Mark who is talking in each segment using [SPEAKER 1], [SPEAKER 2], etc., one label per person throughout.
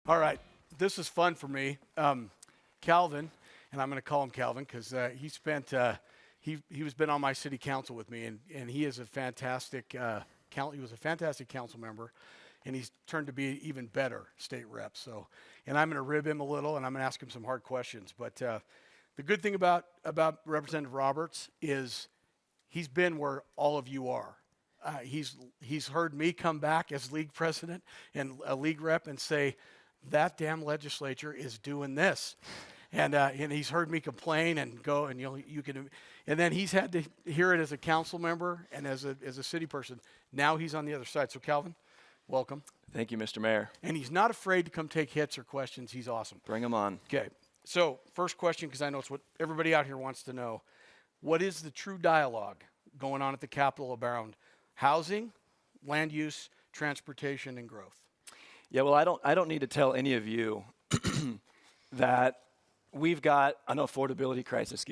[SPEAKER 1] All right, this is fun for me. Calvin, and I'm going to call him Calvin because he was been on my city council with me, and he is a fantastic he was a fantastic council member, and he's turned to be even better state rep. So, and I'm going to rib him a little, and I'm going to ask him some hard questions. But the good thing about Representative Roberts is he's been where all of you are. He's heard me come back as league president and a league rep and say, that damn legislature is doing this. And he's heard me complain and go, and you can, and then he's had to hear it as a council member and as a city person. Now he's on the other side. So Calvin, welcome.
[SPEAKER 2] Thank you, Mr. Mayor.
[SPEAKER 1] And he's not afraid to come take hits or questions. He's awesome.
[SPEAKER 2] Bring him on.
[SPEAKER 1] Okay. So first question, because I know it's what everybody out here wants to know. What is the true dialogue going on at the Capitol around housing, land use, transportation, and growth?
[SPEAKER 2] Yeah, well, I don't need to tell any of you that we've got an affordability crisis,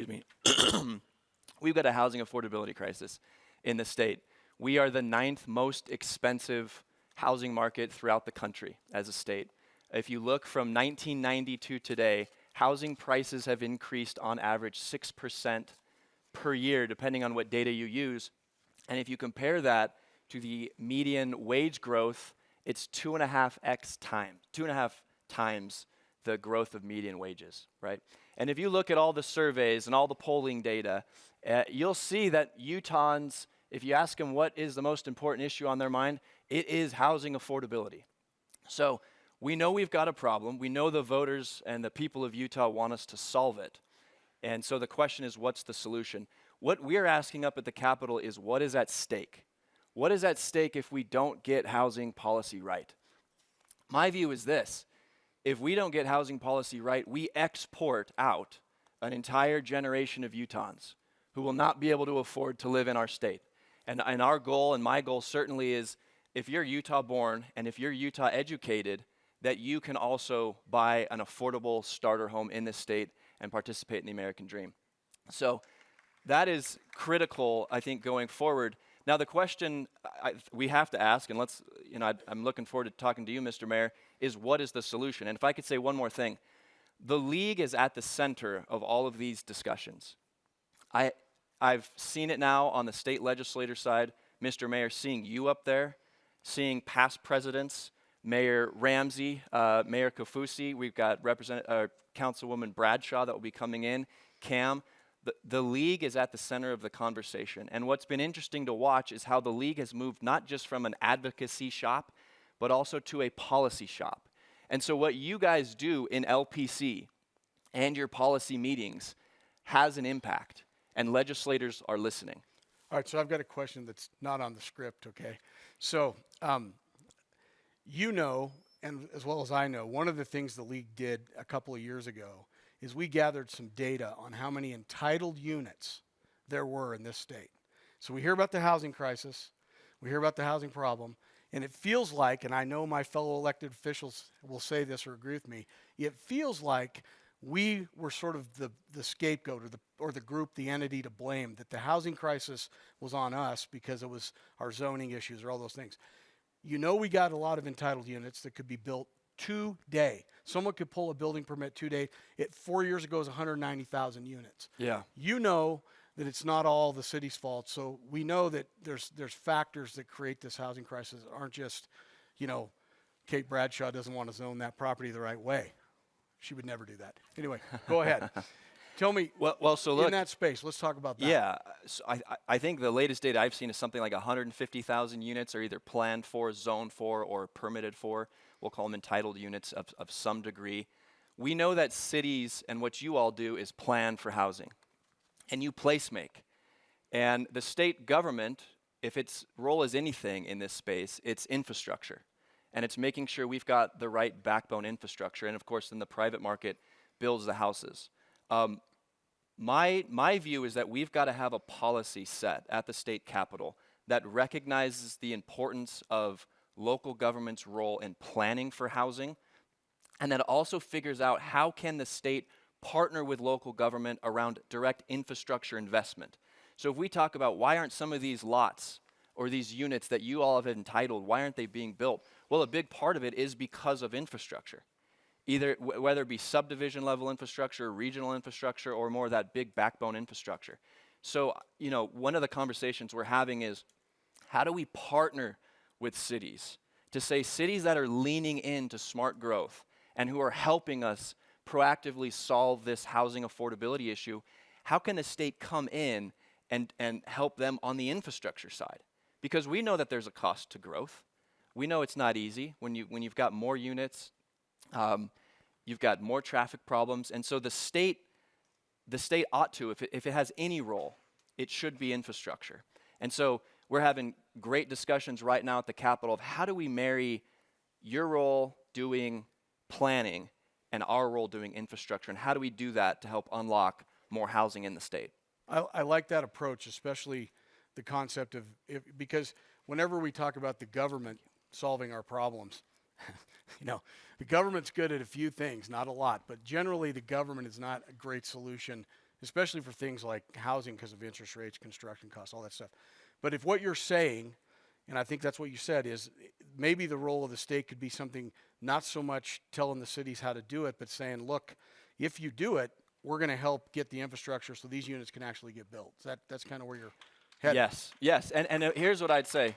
[SPEAKER 2] We've got a housing affordability crisis in the state. We are the 9th most expensive housing market throughout the country as a state. If you look from 1990 to today, housing prices have increased on average 6% per year, depending on what data you use. And if you compare that to the median wage growth, it's 2.5 times the growth of median wages, right? And if you look at all the surveys and all the polling data, you'll see that Utahns, if you ask them what is the most important issue on their mind, it is housing affordability. So we know we've got a problem. We know the voters and the people of Utah want us to solve it. And so the question is, what's the solution? What we're asking up at the Capitol is, what is at stake? What is at stake if we don't get housing policy right? My view is this: if we don't get housing policy right, we export out an entire generation of Utahns who will not be able to afford to live in our state. And our goal, and my goal certainly is, if you're Utah born and if you're Utah educated, that you can also buy an affordable starter home in this state and participate in the American dream. So that is critical, I think, going forward. Now, the question we have to ask, and I'm looking forward to talking to you, Mr. Mayor, is what is the solution? And if I could say one more thing, the league is at the center of all of these discussions. I've seen it now on the state legislator side, Mr. Mayor, seeing you up there, seeing past presidents, Mayor Ramsey, Mayor Kafusi. We've got Councilwoman Bradshaw that will be coming in, Cam. The league is at the center of the conversation. And what's been interesting to watch is how the league has moved not just from an advocacy shop, but also to a policy shop. And so what you guys do in LPC and your policy meetings has an impact, and legislators are listening.
[SPEAKER 1] All right, so I've got a question that's not on the script, okay? So, you know, and as well as I know, one of the things the league did a couple of years ago is we gathered some data on how many entitled units there were in this state. So we hear about the housing crisis, we hear about the housing problem, and it feels like, and I know my fellow elected officials will say this or agree with me, it feels like we were sort of the scapegoat or the group, the entity to blame, that the housing crisis was on us because it was our zoning issues or all those things. You know, we got a lot of entitled units that could be built today. Someone could pull a building permit today. 4 years ago, it was 190,000 units.
[SPEAKER 2] Yeah.
[SPEAKER 1] You know that it's not all the city's fault. So we know that there's factors that create this housing crisis that aren't just, Kate Bradshaw doesn't want to zone that property the right way. She would never do that. Anyway, go ahead. Tell me,
[SPEAKER 2] so look,
[SPEAKER 1] in that space, let's talk about that.
[SPEAKER 2] Yeah, so I think the latest data I've seen is something like 150,000 units are either planned for, zoned for, or permitted for. We'll call them entitled units of some degree. We know that cities, and what you all do, is plan for housing. And you place make. And the state government, if its role is anything in this space, it's infrastructure. And it's making sure we've got the right backbone infrastructure. And of course, then the private market builds the houses. My view is that we've got to have a policy set at the state capitol that recognizes the importance of local government's role in planning for housing, and that also figures out how can the state partner with local government around direct infrastructure investment. So if we talk about why aren't some of these lots or these units that you all have entitled, why aren't they being built? Well, a big part of it is because of infrastructure. either whether it be subdivision level infrastructure, regional infrastructure, or more of that big backbone infrastructure. So, one of the conversations we're having is, how do we partner with cities to say cities that are leaning into smart growth and who are helping us proactively solve this housing affordability issue? How can the state come in and help them on the infrastructure side? Because we know that there's a cost to growth. We know it's not easy when you've got more units, you've got more traffic problems, and so the state ought to, if it has any role, it should be infrastructure. And so we're having great discussions right now at the Capitol of how do we marry your role doing planning and our role doing infrastructure, and how do we do that to help unlock more housing in the state?
[SPEAKER 1] I like that approach, especially the concept of, because whenever we talk about the government solving our problems, the government's good at a few things, not a lot, but generally the government is not a great solution, especially for things like housing because of interest rates, construction costs, all that stuff. But if what you're saying, and I think that's what you said, is maybe the role of the state could be something not so much telling the cities how to do it, but saying, look, if you do it, we're going to help get the infrastructure so these units can actually get built. That's kind of where you're headed.
[SPEAKER 2] Yes. And here's what I'd say.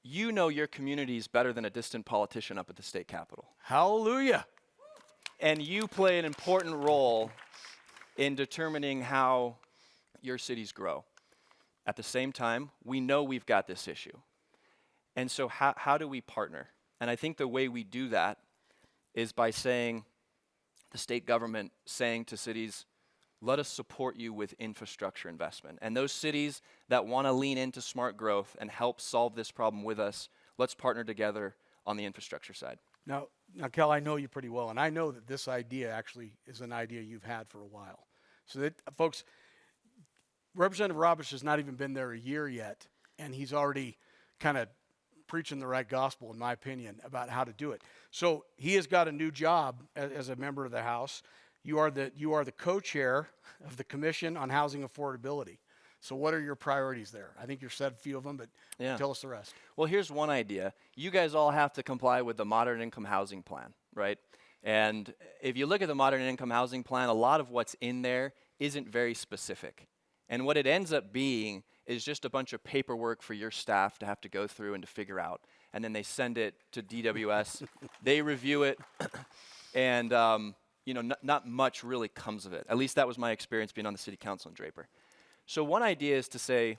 [SPEAKER 2] Your communities better than a distant politician up at the state capitol.
[SPEAKER 1] Hallelujah.
[SPEAKER 2] And you play an important role in determining how your cities grow. At the same time, we know we've got this issue. And so how do we partner? And I think the way we do that is by saying, the state government saying to cities, let us support you with infrastructure investment. And those cities that want to lean into smart growth and help solve this problem with us, let's partner together on the infrastructure side.
[SPEAKER 1] Now, Cal, I know you pretty well, and I know that this idea actually is an idea you've had for a while. So that, folks, Representative Roberts has not even been there a year yet, and he's already kind of preaching the right gospel, in my opinion, about how to do it. So he has got a new job as a member of the House. You are the co-chair of the Commission on Housing Affordability. So what are your priorities there? I think you've said a few of them, but tell us the rest.
[SPEAKER 2] Well, here's one idea. You guys all have to comply with the Moderate Income Housing Plan, right? And if you look at the Moderate Income Housing Plan, a lot of what's in there isn't very specific. And what it ends up being is just a bunch of paperwork for your staff to have to go through and to figure out. And then they send it to DWS. They review it, and not much really comes of it. At least that was my experience being on the city council in Draper. So one idea is to say,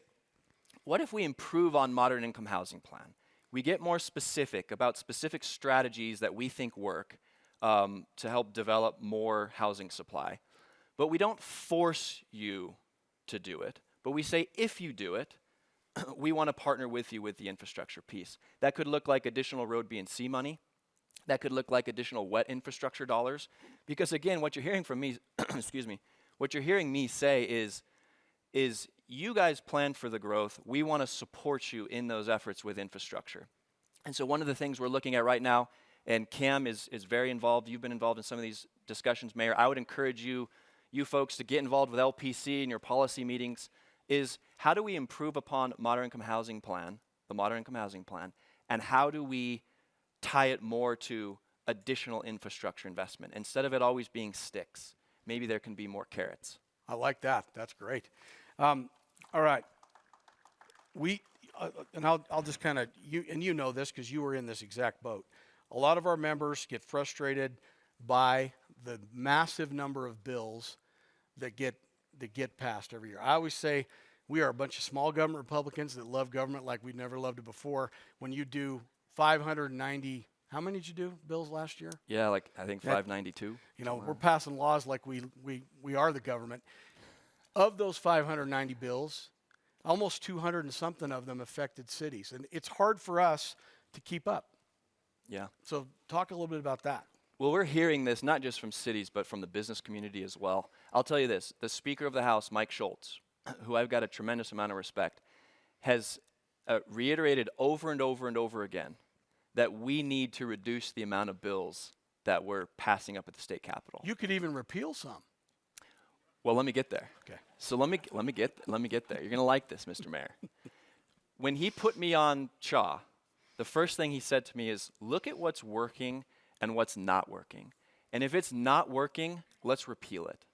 [SPEAKER 2] what if we improve on Moderate Income Housing Plan? We get more specific about specific strategies that we think work to help develop more housing supply. But we don't force you to do it, but we say, if you do it, we want to partner with you with the infrastructure piece. That could look like additional road B&C money. That could look like additional wet infrastructure dollars. Because again, what you're hearing from me, what you're hearing me say is you guys plan for the growth. We want to support you in those efforts with infrastructure. And so one of the things we're looking at right now, and Cam is very involved. You've been involved in some of these discussions, Mayor. I would encourage you folks to get involved with LPC in your policy meetings, is how do we improve upon Moderate Income Housing Plan, the Moderate Income Housing Plan, and how do we tie it more to additional infrastructure investment? Instead of it always being sticks, maybe there can be more carrots.
[SPEAKER 1] I like that. That's great. All right. And I'll just kind of, you know this because you were in this exact boat. A lot of our members get frustrated by the massive number of bills that get passed every year. I always say we are a bunch of small government Republicans that love government like we've never loved it before. When you do 590, how many did you do bills last year?
[SPEAKER 2] Yeah, I think 592.
[SPEAKER 1] We're passing laws like we are the government. Of those 590 bills, almost 200 and something of them affected cities. And it's hard for us to keep up.
[SPEAKER 2] Yeah.
[SPEAKER 1] So talk a little bit about that.
[SPEAKER 2] Well, we're hearing this not just from cities, but from the business community as well. I'll tell you this, the Speaker of the House, Mike Schultz, who I've got a tremendous amount of respect, has reiterated over and over and over again that we need to reduce the amount of bills that we're passing up at the state capitol.
[SPEAKER 1] You could even repeal some.
[SPEAKER 2] Well, let me get there.
[SPEAKER 1] Okay.
[SPEAKER 2] So let me get there. You're going to like this, Mr. Mayor. When he put me on CHA, the first thing he said to me is, look at what's working and what's not working. And if it's not working, let's repeal it.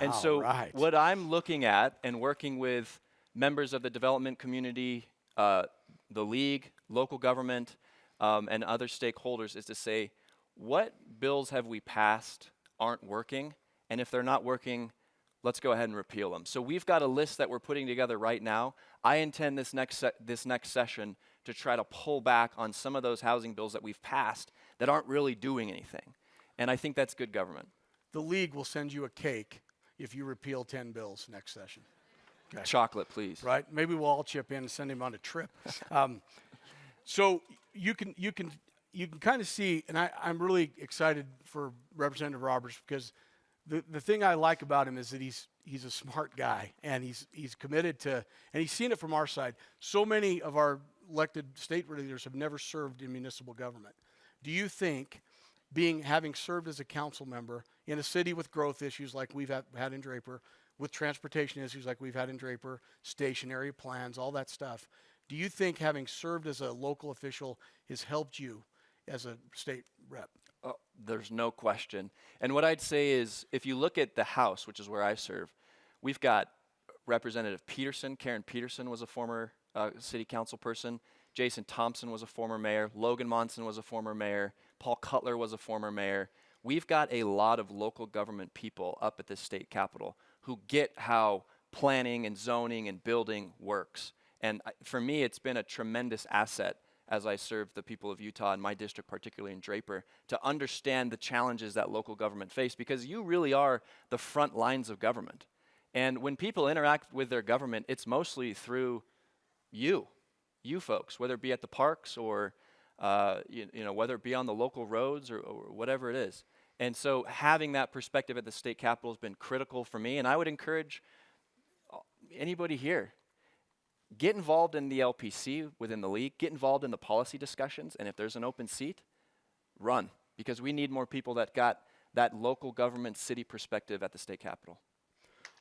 [SPEAKER 2] And
[SPEAKER 1] All
[SPEAKER 2] so
[SPEAKER 1] right.
[SPEAKER 2] what I'm looking at and working with members of the development community, the league, local government, and other stakeholders is to say, what bills have we passed aren't working? And if they're not working, let's go ahead and repeal them. So we've got a list that we're putting together right now. I intend this next session to try to pull back on some of those housing bills that we've passed that aren't really doing anything. And I think that's good government.
[SPEAKER 1] The league will send you a cake if you repeal 10 bills next session. Okay.
[SPEAKER 2] Chocolate, please.
[SPEAKER 1] Right? Maybe we'll all chip in and send him on a trip. So you can kind of see, and I'm really excited for Representative Roberts because the thing I like about him is that he's a smart guy and he's committed to, and he's seen it from our side. So many of our elected state leaders have never served in municipal government. Do you think, having served as a council member in a city with growth issues like we've had in Draper, with transportation issues like we've had in Draper, stationary plans, all that stuff, do you think having served as a local official has helped you as a state rep?
[SPEAKER 2] Oh, there's no question. And what I'd say is, if you look at the House, which is where I serve, we've got Representative Peterson. Karen Peterson was a former city council person. Jason Thompson was a former mayor. Logan Monson was a former mayor. Paul Cutler was a former mayor. We've got a lot of local government people up at the state capitol who get how planning and zoning and building works. And for me, it's been a tremendous asset as I serve the people of Utah and my district, particularly in Draper, to understand the challenges that local government face, because you really are the front lines of government. And when people interact with their government, it's mostly through you folks, whether it be at the parks or whether it be on the local roads or whatever it is. And so having that perspective at the state capitol has been critical for me, and I would encourage anybody here, get involved in the LPC within the league, get involved in the policy discussions, and if there's an open seat, run, because we need more people that got that local government city perspective at the state capitol.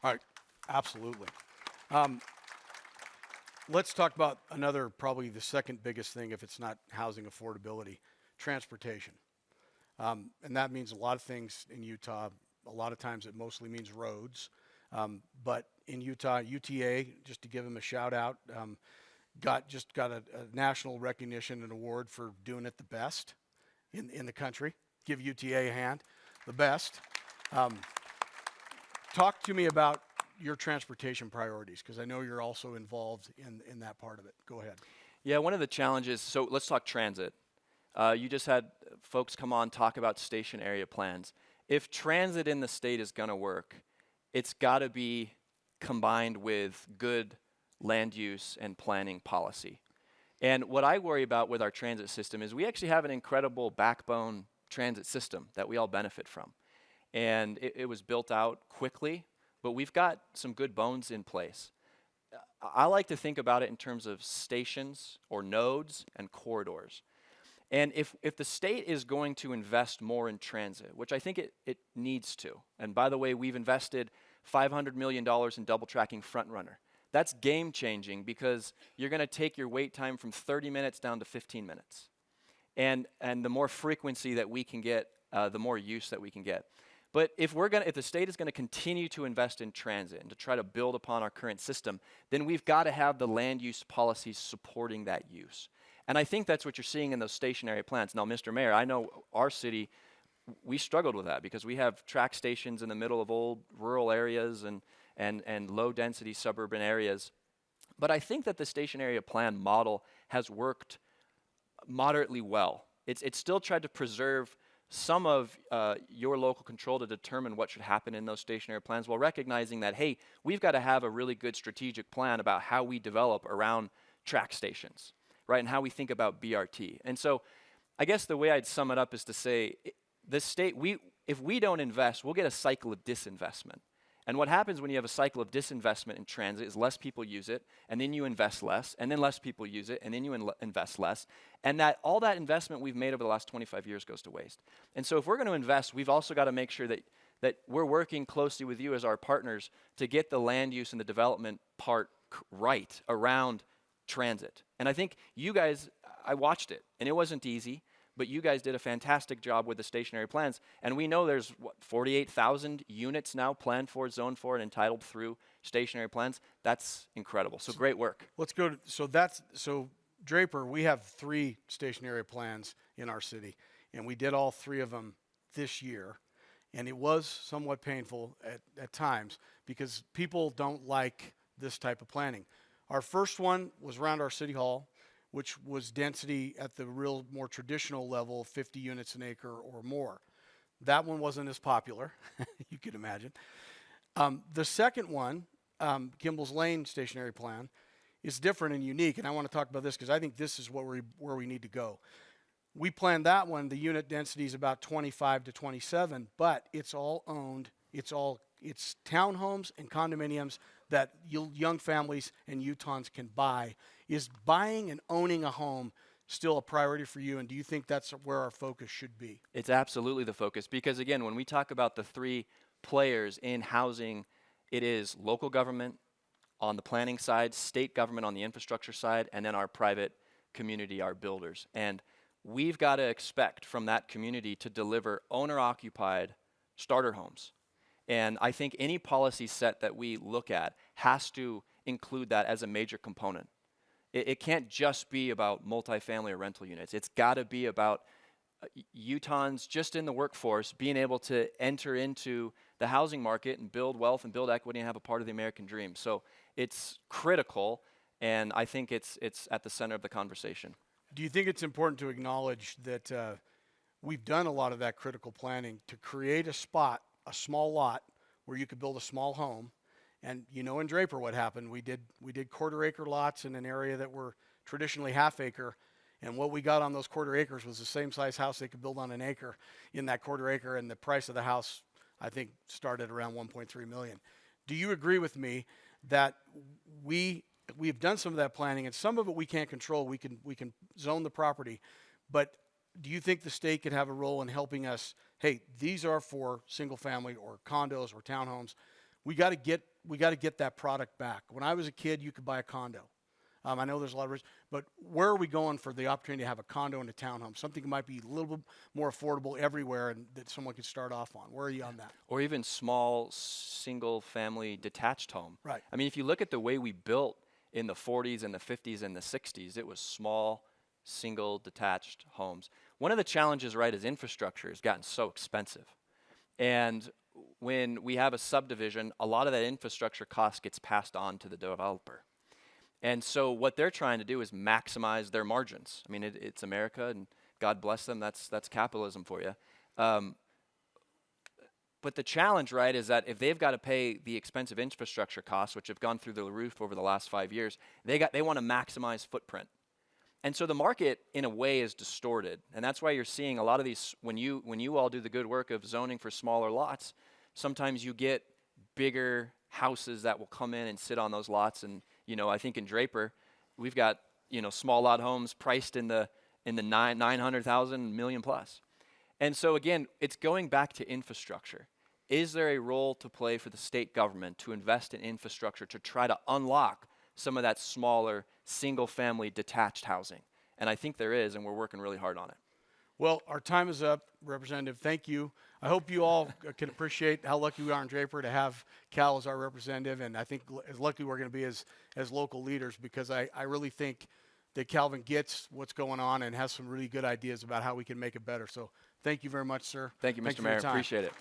[SPEAKER 1] All right, absolutely. Let's talk about another, probably the second biggest thing, if it's not housing affordability, transportation. And that means a lot of things in Utah. A lot of times it mostly means roads. But in Utah, UTA, just to give them a shout out, got a national recognition and award for doing it the best in the country. Give UTA a hand, the best. Talk to me about your transportation priorities, because I know you're also involved in that part of it. Go ahead.
[SPEAKER 2] Yeah, one of the challenges, so let's talk transit. You just had folks come on talk about station area plans. If transit in the state is going to work, it's got to be combined with good land use and planning policy. And what I worry about with our transit system is we actually have an incredible backbone transit system that we all benefit from. And it was built out quickly, but we've got some good bones in place. I like to think about it in terms of stations or nodes and corridors. And if the state is going to invest more in transit, which I think it needs to, and by the way, we've invested $500 million in double tracking Frontrunner. That's game changing, because you're going to take your wait time from 30 minutes down to 15 minutes. And the more frequency that we can get, the more use that we can get. But if the state is going to continue to invest in transit and to try to build upon our current system, then we've got to have the land use policies supporting that use. And I think that's what you're seeing in those stationary plans. Now, Mr. Mayor, I know our city, we struggled with that because we have track stations in the middle of old rural areas and low-density suburban areas. But I think that the station area plan model has worked moderately well. It's still tried to preserve some of your local control to determine what should happen in those stationary plans, while recognizing that, hey, we've got to have a really good strategic plan about how we develop around track stations, right, and how we think about BRT. And so I guess the way I'd sum it up is to say, the state, if we don't invest, we'll get a cycle of disinvestment. And what happens when you have a cycle of disinvestment in transit is less people use it, and then you invest less, and then less people use it, and then you invest less. And that all that investment we've made over the last 25 years goes to waste. And so if we're going to invest, we've also got to make sure that we're working closely with you as our partners to get the land use and the development part right around transit. And I think you guys, I watched it, and it wasn't easy, but you guys did a fantastic job with the stationary plans. And we know there's, 48,000 units now planned for, zoned for, and entitled through stationary plans. That's incredible. So great work.
[SPEAKER 1] Let's go to, so Draper, we have 3 stationary plans in our city, and we did all 3 of them this year. And it was somewhat painful at times because people don't like this type of planning. Our first one was around our city hall, which was density at the real more traditional level, 50 units an acre or more. That one wasn't as popular, you can imagine. The second one, Kimball's Lane stationary plan, is different and unique, and I want to talk about this because I think this is where we need to go. We planned that one. The unit density is about 25 to 27, but it's all owned. It's townhomes and condominiums that young families and Utahns can buy. Is buying and owning a home still a priority for you? And do you think that's where our focus should be?
[SPEAKER 2] It's absolutely the focus because, again, when we talk about the 3 players in housing, it is local government on the planning side, state government on the infrastructure side, and then our private community, our builders. And we've got to expect from that community to deliver owner-occupied starter homes. And I think any policy set that we look at has to include that as a major component. It can't just be about multifamily or rental units. It's got to be about Utahns just in the workforce being able to enter into the housing market and build wealth and build equity and have a part of the American dream. So it's critical, and I think it's at the center of the conversation.
[SPEAKER 1] Do you think it's important to acknowledge that we've done a lot of that critical planning to create a small lot where you could build a small home? And in Draper what happened, we did quarter acre lots in an area that were traditionally half acre, and what we got on those quarter acres was the same size house they could build on an acre in that quarter acre, and the price of the house, I think, started around 1.3 million. Do you agree with me that we've done some of that planning, and some of it we can't control? We can zone the property, but do you think the state could have a role in helping us? Hey, these are for single family or condos or townhomes. We got to get that product back. When I was a kid, you could buy a condo. I know there's a lot of risk, but where are we going for the opportunity to have a condo and a townhome? Something that might be a little bit more affordable everywhere and that someone could start off on. Where are you on that?
[SPEAKER 2] Or even small single-family detached home.
[SPEAKER 1] Right.
[SPEAKER 2] I mean, if you look at the way we built in the 40s and the 50s and the 60s, it was small, single, detached homes. One of the challenges, right, is infrastructure has gotten so expensive. And when we have a subdivision, a lot of that infrastructure cost gets passed on to the developer. And so what they're trying to do is maximize their margins. I mean, it's America, and God bless them. That's capitalism for you. But the challenge, right, is that if they've got to pay the expensive infrastructure costs, which have gone through the roof over the last 5 years, they want to maximize footprint. And so the market, in a way, is distorted. And that's why you're seeing a lot of these, when you all do the good work of zoning for smaller lots, sometimes you get bigger houses that will come in and sit on those lots. And, I think in Draper, we've got, small lot homes priced in the 900,000 million plus. And so again, it's going back to infrastructure. Is there a role to play for the state government to invest in infrastructure to try to unlock some of that smaller, single-family, detached housing? And I think there is, and we're working really hard on it.
[SPEAKER 1] Well, our time is up, Representative. Thank you. I hope you all can appreciate how lucky we are in Draper to have Cal as our representative, and I think as lucky we're going to be as local leaders, because I really think that Calvin gets what's going on and has some really good ideas about how we can make it better. So thank you very much, sir.
[SPEAKER 2] Thank you, Mr. Mayor. Appreciate it.